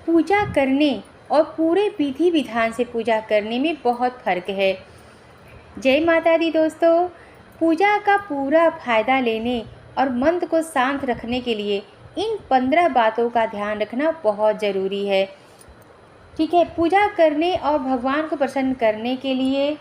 पूजा करने और पूरे विधि विधान से पूजा करने में बहुत फ़र्क है। जय माता दी दोस्तों। पूजा का पूरा फ़ायदा लेने और मन को शांत रखने के लिए इन 15 बातों का ध्यान रखना बहुत ज़रूरी है। ठीक है, पूजा करने और भगवान को प्रसन्न करने के लिए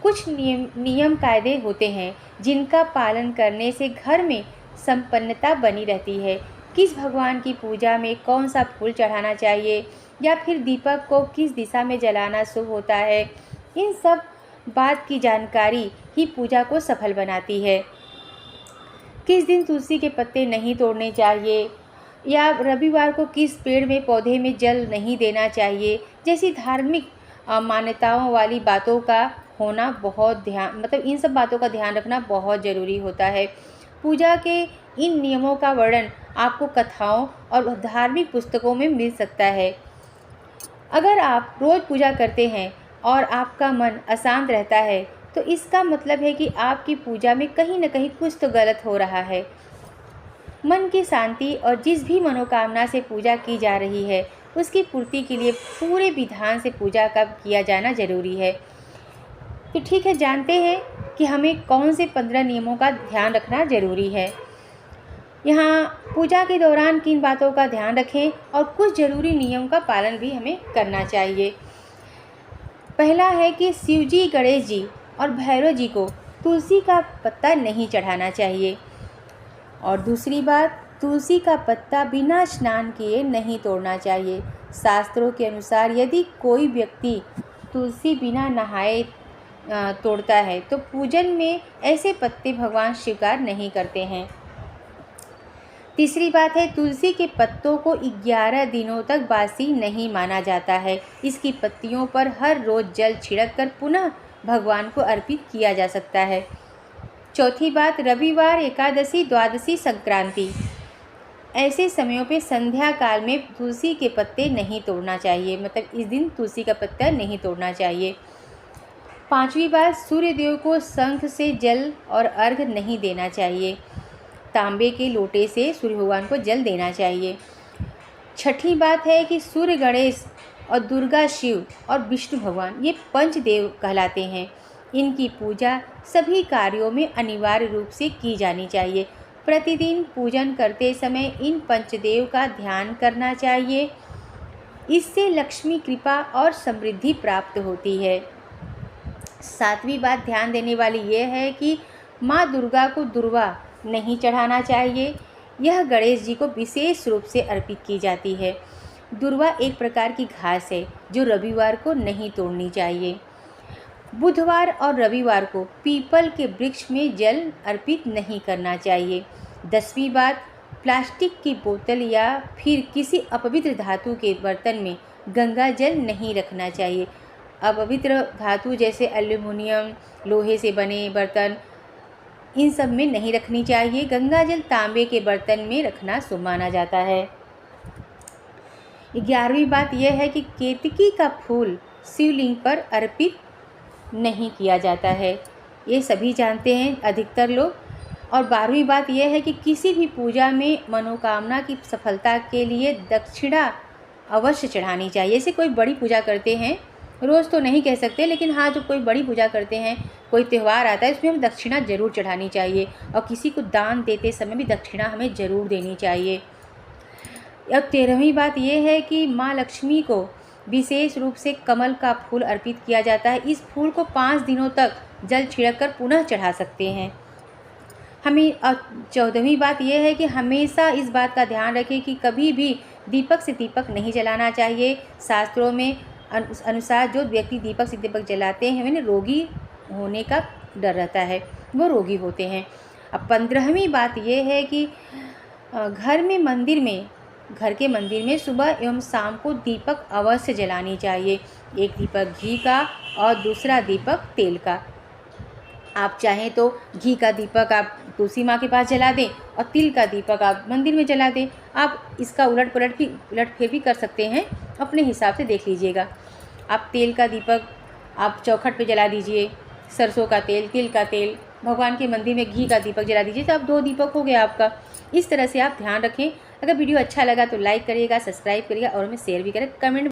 कुछ नियम कायदे होते हैं जिनका पालन करने से घर में संपन्नता बनी रहती है। किस भगवान की पूजा में कौन सा फूल चढ़ाना चाहिए या फिर दीपक को किस दिशा में जलाना शुभ होता है, इन सब बात की जानकारी ही पूजा को सफल बनाती है। किस दिन तुलसी के पत्ते नहीं तोड़ने चाहिए या रविवार को किस पेड़ में पौधे में जल नहीं देना चाहिए, जैसी धार्मिक मान्यताओं वाली बातों का होना बहुत इन सब बातों का ध्यान रखना बहुत ज़रूरी होता है। पूजा के इन नियमों का वर्णन आपको कथाओं और धार्मिक पुस्तकों में मिल सकता है। अगर आप रोज़ पूजा करते हैं और आपका मन अशांत रहता है तो इसका मतलब है कि आपकी पूजा में कहीं न कहीं कुछ तो गलत हो रहा है। मन की शांति और जिस भी मनोकामना से पूजा की जा रही है उसकी पूर्ति के लिए पूरे विधान से पूजा का किया जाना जरूरी है। तो ठीक है, जानते हैं कि हमें कौन से 15 नियमों का ध्यान रखना जरूरी है। यहाँ पूजा के दौरान किन बातों का ध्यान रखें और कुछ ज़रूरी नियम का पालन भी हमें करना चाहिए। पहला है कि शिव जी, गणेश जी और भैरव जी को तुलसी का पत्ता नहीं चढ़ाना चाहिए। और दूसरी बात, तुलसी का पत्ता बिना स्नान किए नहीं तोड़ना चाहिए। शास्त्रों के अनुसार यदि कोई व्यक्ति तुलसी बिना नहाए तोड़ता है तो पूजन में ऐसे पत्ते भगवान स्वीकार नहीं करते हैं। तीसरी बात है, तुलसी के पत्तों को 11 दिनों तक बासी नहीं माना जाता है। इसकी पत्तियों पर हर रोज़ जल छिड़क कर पुनः भगवान को अर्पित किया जा सकता है। चौथी बात, रविवार, एकादशी, द्वादशी, संक्रांति ऐसे समयों पे संध्या काल में तुलसी के पत्ते नहीं तोड़ना चाहिए, मतलब इस दिन तुलसी का पत्ता नहीं तोड़ना चाहिए। पांचवी बात, सूर्य देव को शंख से जल और अर्घ्य नहीं देना चाहिए। तांबे के लोटे से सूर्य भगवान को जल देना चाहिए। छठी बात है कि सूर्य, गणेश और दुर्गा, शिव और विष्णु भगवान ये पंचदेव कहलाते हैं। इनकी पूजा सभी कार्यों में अनिवार्य रूप से की जानी चाहिए। प्रतिदिन पूजन करते समय इन पंचदेव का ध्यान करना चाहिए। इससे लक्ष्मी कृपा और समृद्धि प्राप्त होती है। सातवीं बात ध्यान देने वाली ये है कि माँ दुर्गा को दुर्वा नहीं चढ़ाना चाहिए। यह गणेश जी को विशेष रूप से अर्पित की जाती है। दुर्वा एक प्रकार की घास है जो रविवार को नहीं तोड़नी चाहिए। बुधवार और रविवार को पीपल के वृक्ष में जल अर्पित नहीं करना चाहिए। 10वीं बात, प्लास्टिक की बोतल या फिर किसी अपवित्र धातु के बर्तन में गंगा जल नहीं रखना चाहिए। अपवित्र धातु जैसे एल्युमिनियम, लोहे से बने बर्तन, इन सब में नहीं रखनी चाहिए। गंगा जल तांबे के बर्तन में रखना शुभ माना जाता है। 11वीं बात यह है कि केतकी का फूल शिवलिंग पर अर्पित नहीं किया जाता है। ये सभी जानते हैं अधिकतर लोग। और 12वीं बात यह है कि किसी भी पूजा में मनोकामना की सफलता के लिए दक्षिणा अवश्य चढ़ानी चाहिए। जैसे कोई बड़ी पूजा करते हैं, रोज़ तो नहीं कह सकते, लेकिन हाँ जब कोई बड़ी पूजा करते हैं, कोई त्यौहार आता है, उसमें हमें दक्षिणा ज़रूर चढ़ानी चाहिए। और किसी को दान देते समय भी दक्षिणा हमें ज़रूर देनी चाहिए। अब 13वीं बात यह है कि माँ लक्ष्मी को विशेष रूप से कमल का फूल अर्पित किया जाता है। इस फूल को 5 दिनों तक जल छिड़क कर पुनः चढ़ा सकते हैं हमें। 14वीं बात यह है कि हमेशा इस बात का ध्यान रखें कि कभी भी दीपक से दीपक नहीं जलाना चाहिए। शास्त्रों में अनुसार जो व्यक्ति दीपक से दीपक जलाते हैं उन्हें रोगी होने का डर रहता है, वो रोगी होते हैं। अब 15वीं बात यह है कि घर के मंदिर में सुबह एवं शाम को दीपक अवश्य जलानी चाहिए। एक दीपक घी का और दूसरा दीपक तेल का। आप चाहें तो घी का दीपक आप तुलसी माँ के पास जला दें और तिल का दीपक आप मंदिर में जला दें। आप इसका उलट फेर भी कर सकते हैं, अपने हिसाब से देख लीजिएगा। आप तेल का दीपक आप चौखट पे जला दीजिए, सरसों का तेल, तिल का तेल, भगवान के मंदिर में घी का दीपक जला दीजिए, तो आप 2 दीपक हो गया आपका। इस तरह से आप ध्यान रखें। अगर वीडियो अच्छा लगा तो लाइक करिएगा, सब्सक्राइब करिएगा और हमें शेयर भी करें, कमेंट